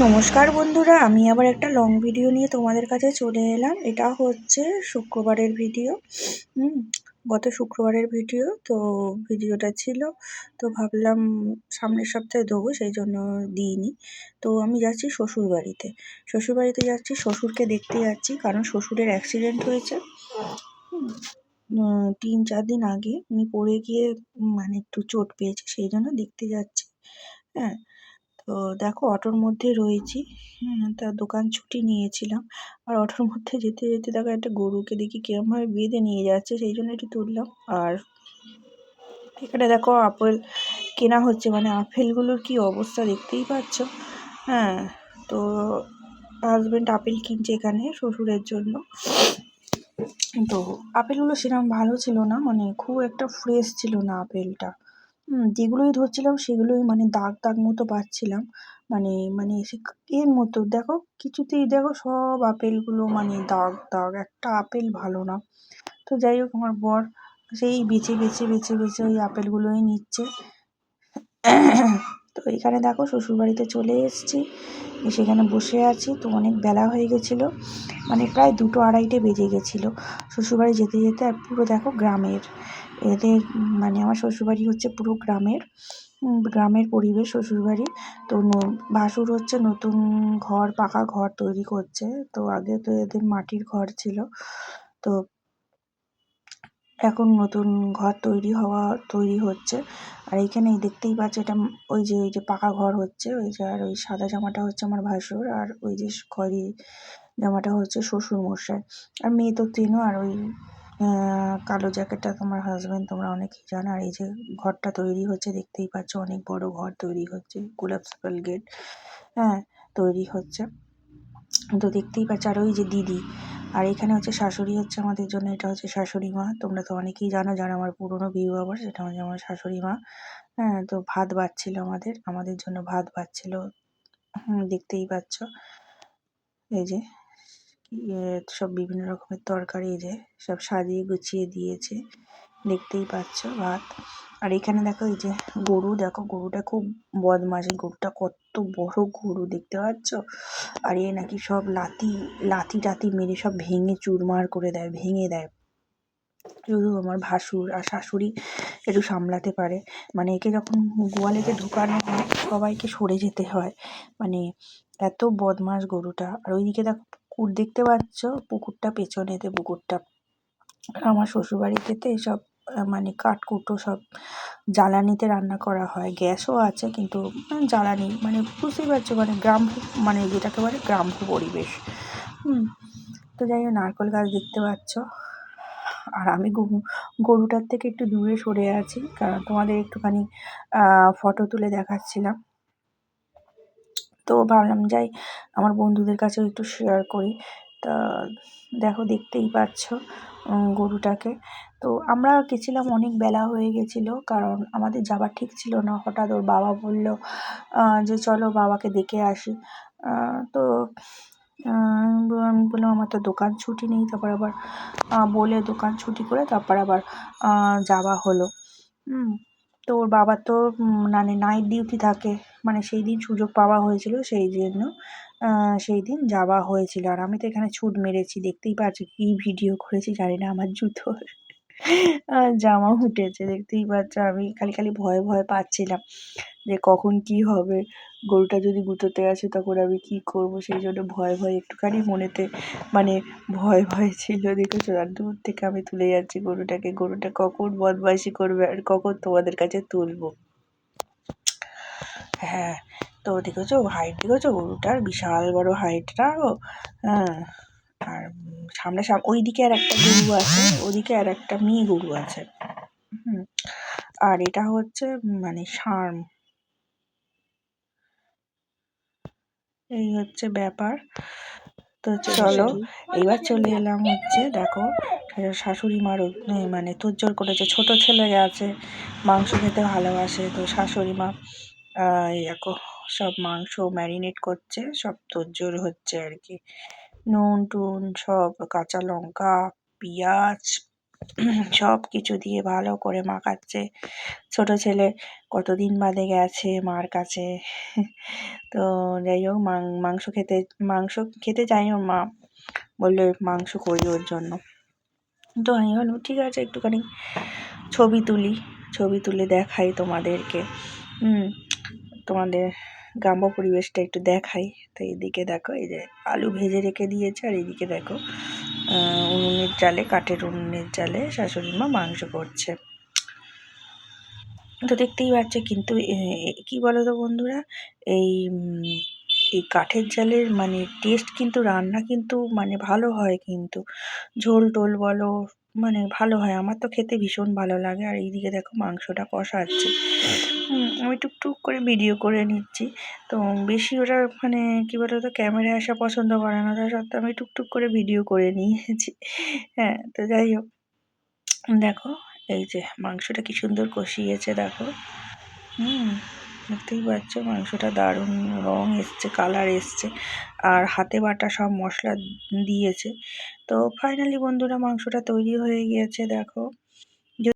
নমস্কার বন্ধুরা, আমি আবার একটা লং ভিডিও নিয়ে তোমাদের কাছে চলে এলাম। এটা হচ্ছে শুক্রবারের ভিডিও। গত শুক্রবারের ভিডিও। তো ভিডিওটা ছিল, তো ভাবলাম সামনের সপ্তাহে দেবো, সেই জন্য দিইনি। তো আমি যাচ্ছি শ্বশুরবাড়িতে। শ্বশুরবাড়িতে যাচ্ছি, শ্বশুরকে দেখতে যাচ্ছি, কারণ শ্বশুরের অ্যাক্সিডেন্ট হয়েছে 3-4 দিন আগে। উনি পড়ে গিয়ে মানে একটু চোট পেয়েছে, সেই জন্য দেখতে যাচ্ছি। হ্যাঁ, তো দেখো অটোর মধ্যে রয়েছি। তা দোকান ছুটি নিয়েছিলাম, আর অটোর মধ্যে যেতে যেতে দেখো একটা গরুকে দেখি কিরমভাবে বেঁধে নিয়ে যাচ্ছে, সেই জন্য একটু তুললাম। আর এখানে দেখো আপেল কেনা হচ্ছে, মানে আপেলগুলোর কি অবস্থা দেখতেই পাচ্ছ। হ্যাঁ, তো হাজবেন্ড আপেল কিনছে এখানে শ্বশুরের জন্য। তো আপেলগুলো সেরকম ভালো ছিল না, মানে খুব একটা ফ্রেশ ছিল না আপেলটা। যেগুলোই ধরছিলাম সেগুলোই মানে দাগ দাগ মতো পাচ্ছিলাম। মানে মানে এর মতো দেখো, কিছুতেই দেখো সব আপেলগুলো মানে দাগ দাগ, একটা আপেল ভালো না। তো যাই হোক, আমার বর সেই বেছে বেছে বেছে বেছে ওই আপেলগুলোই নিচ্ছে। তো এখানে দেখো শ্বশুরবাড়িতে চলে এসেছি, সেখানে বসে আছি। তো অনেক বেলা হয়ে গেছিলো, মানে প্রায় 2-2:30 বেজে গেছিলো শ্বশুরবাড়ি যেতে যেতে। আর পুরো দেখো গ্রামের, এদের মানে আমার শ্বশুরবাড়ি হচ্ছে পুরো গ্রামের পরিবেশ শ্বশুরবাড়ি। তো ভাসুর হচ্ছে নতুন ঘর, পাকা ঘর তৈরি করছে। তো আগে তো এদের মাটির ঘর ছিল, তো এখন নতুন ঘর তৈরি হচ্ছে। আর এইখানে দেখতেই পাচ্ছ, এটা ওই যে পাকা ঘর হচ্ছে, ওই যে আর ওই সাদা জামাটা হচ্ছে আমার ভাসুর, আর ওই যে খয়েরি জামাটা হচ্ছে শ্বশুর মশাই। আর মেয়ে তো চেনো, আর ওই কালো জ্যাকেটটা তোমার হাজবেন্ড, তোমরা অনেকেই জানো। আর এই যে ঘরটা তৈরি হচ্ছে, দেখতেই পাচ্ছ অনেক বড় ঘর তৈরি হচ্ছে, গোলাপ সাপেল গেট। হ্যাঁ, তৈরি হচ্ছে, তো দেখতেই পাচ্ছ। আর ওই যে দিদি, আর এখানে হচ্ছে শাশুড়ি হচ্ছে আমাদের জন্য, এটা হচ্ছে শাশুড়ি মা। তোমরা তো অনেকেই জানো, যারা আমার পুরনো ভিউ আবার, সেটা হচ্ছে আমার শাশুড়ি মা। হ্যাঁ, তো ভাত বাড়ছিল, আমাদের জন্য ভাত বাড়ছিল। দেখতেই পাচ্ছ, এই যে সব বিভিন্ন রকমের তরকারি, এই যে সব সাজিয়ে গুছিয়ে দিয়েছে, দেখতেই পাচ্ছ ভাত। আর এখানে দেখো এই যে গরু, দেখো গরুটা খুব বদমাশ। এই গরুটা কত বড় গরু দেখতে পাচ্ছ। আর এ নাকি সব লাথি টাথি মেরে সব ভেঙে চুরমার করে দেয়, ভেঙে দেয়। শুধু আমার ভাসুর আর শাশুড়ি একটু সামলাতে পারে। মানে একে যখন গোয়ালেতে ঢুকানো হয়, সবাইকে সরে যেতে হয়, মানে এত বদমাশ গরুটা। আর ওইদিকে দেখো পুকুর দেখতে পাচ্ছ, পুকুরটা পেছনেতে পুকুরটা। আমার শ্বশুরবাড়িতে এসব মানে কাঠকুটো সব জ্বালানিতে রান্না করা হয়, গ্যাসও আছে, কিন্তু জ্বালানি মানে বুঝতেই পারছো, মানে মানে যেটাকে বলে গ্রাম্য পরিবেশ। তো যাই হোক, নারকেল গাছ দেখতে পাচ্ছ। আর আমি গরুটার থেকে একটু দূরে সরে আছি, কারণ তোমাদের একটুখানি ফটো তুলে দেখাচ্ছিলাম। তো ভাবলাম যাই আমার বন্ধুদের কাছেও একটু শেয়ার করি। তা দেখো, দেখতেই পাচ্ছ গরুটাকে। তো আমরা গেছিলাম, অনেক বেলা হয়ে গেছিলো, কারণ আমাদের যাবার ঠিক ছিল না। হঠাৎ ওর বাবা বলল যে চলো বাবাকে দেখে আসি। তো আমি বললাম আমার তো দোকান ছুটি নেই। তারপর আবার বলে দোকান ছুটি করে তারপর আবার যাওয়া হলো। তো ওর বাবার তো মানে নাইট ডিউটি থাকে, মানে সেই দিন সুযোগ পাওয়া হয়েছিল, সেই জন্য সেই দিন যাওয়া হয়েছিল। আর আমি তো এখানে ছুট মেরেছি, দেখতেই পাচ্ছি কী ভিডিও করেছি জানি না, আমার জুতোর জামা উঠেছে, দেখতেই পাচ্ছ। আমি খালি খালি ভয়ে ভয়ে পাচ্ছিলাম যে কখন কি হবে, গরুটা যদি গুঁতোতে আসে তখন আমি কি করব, সেই জন্য ভয়ে ভয়ে একটুখানি মনেতে মানে ভয় ভয় ছিল, দেখেছো। আর দূর থেকে আমি তুলে যাচ্ছি গরুটাকে, গরুটা কখন বদমাইশি করবে আর কখন তোমাদের কাছে তুলবো। হ্যাঁ, তো দেখেছো হাইট, দেখেছো গরুটার বিশাল বড় হাইটটাও। হ্যাঁ, আর সামনে ওইদিকে আর একটা গরু আছে, ওদিকে আর একটা মেয়ে গরু আছে। আর এটা হচ্ছে মানে ষাঁড়। এই হচ্ছে ব্যাপার। তো চলো এইবার চলে এলাম হচ্ছে, দেখো শাশুড়ি মারও মানে তোড়জোড় করেছে। ছোট ছেলে আছে, মাংস খেতে ভালোবাসে, তো শাশুড়ি মা দেখো সব মাংস ম্যারিনেট করছে, সব তোড়জোড় হচ্ছে আর কি। নুন টুন সব, কাঁচা লঙ্কা, পেঁয়াজ, সব কিছু দিয়ে ভালো করে মাখাচ্ছে। ছোট ছেলে কতদিন বাদে গেছে মার কাছে। তো যাই হোক মাংস খেতে চায় ওর মা, বললো মাংস করি ওর জন্য। তো আমি ভাবলাম ঠিক আছে একটুখানি ছবি তুলি, ছবি তুলে দেখাই তোমাদেরকে। তোমাদের গ্রাম্য পরিবেশটা একটু দেখাই। তো এইদিকে দেখো এই যে আলু ভেজে রেখে দিয়েছে, আর এইদিকে দেখো উনুনের জালে, কাঠের উনুনের জালে শাশুড়ি মা মাংস করছে। তো দেখতেই পাচ্ছ, কিন্তু কি বলো তো বন্ধুরা, এই এই কাঠের জালের মানে টেস্ট কিন্তু, রান্না কিন্তু মানে ভালো হয় কিন্তু, ঝোল টোল বলো মানে ভালো হয়। আমার তো খেতে ভীষণ ভালো লাগে। আর এইদিকে দেখো মাংসটা কষাচ্ছে। আমি টুকটুক করে ভিডিও করে নিচ্ছি। তো বেশি ওরা মানে কী বলো তো, ক্যামেরায় আসা পছন্দ করে না, তা সত্ত্বেও আমি টুকটুক করে ভিডিও করে নিয়েছি। হ্যাঁ, তো যাই হোক দেখো এই যে মাংসটা কি সুন্দর কষিয়েছে দেখো। দেখতেই পাচ্ছ মাংসটা দারুণ রং এসছে, কালার এসছে, আর হাতে বাটা সব মশলা দিয়েছে। তো ফাইনালি বন্ধুরা মাংসটা তৈরি হয়ে গিয়েছে দেখো।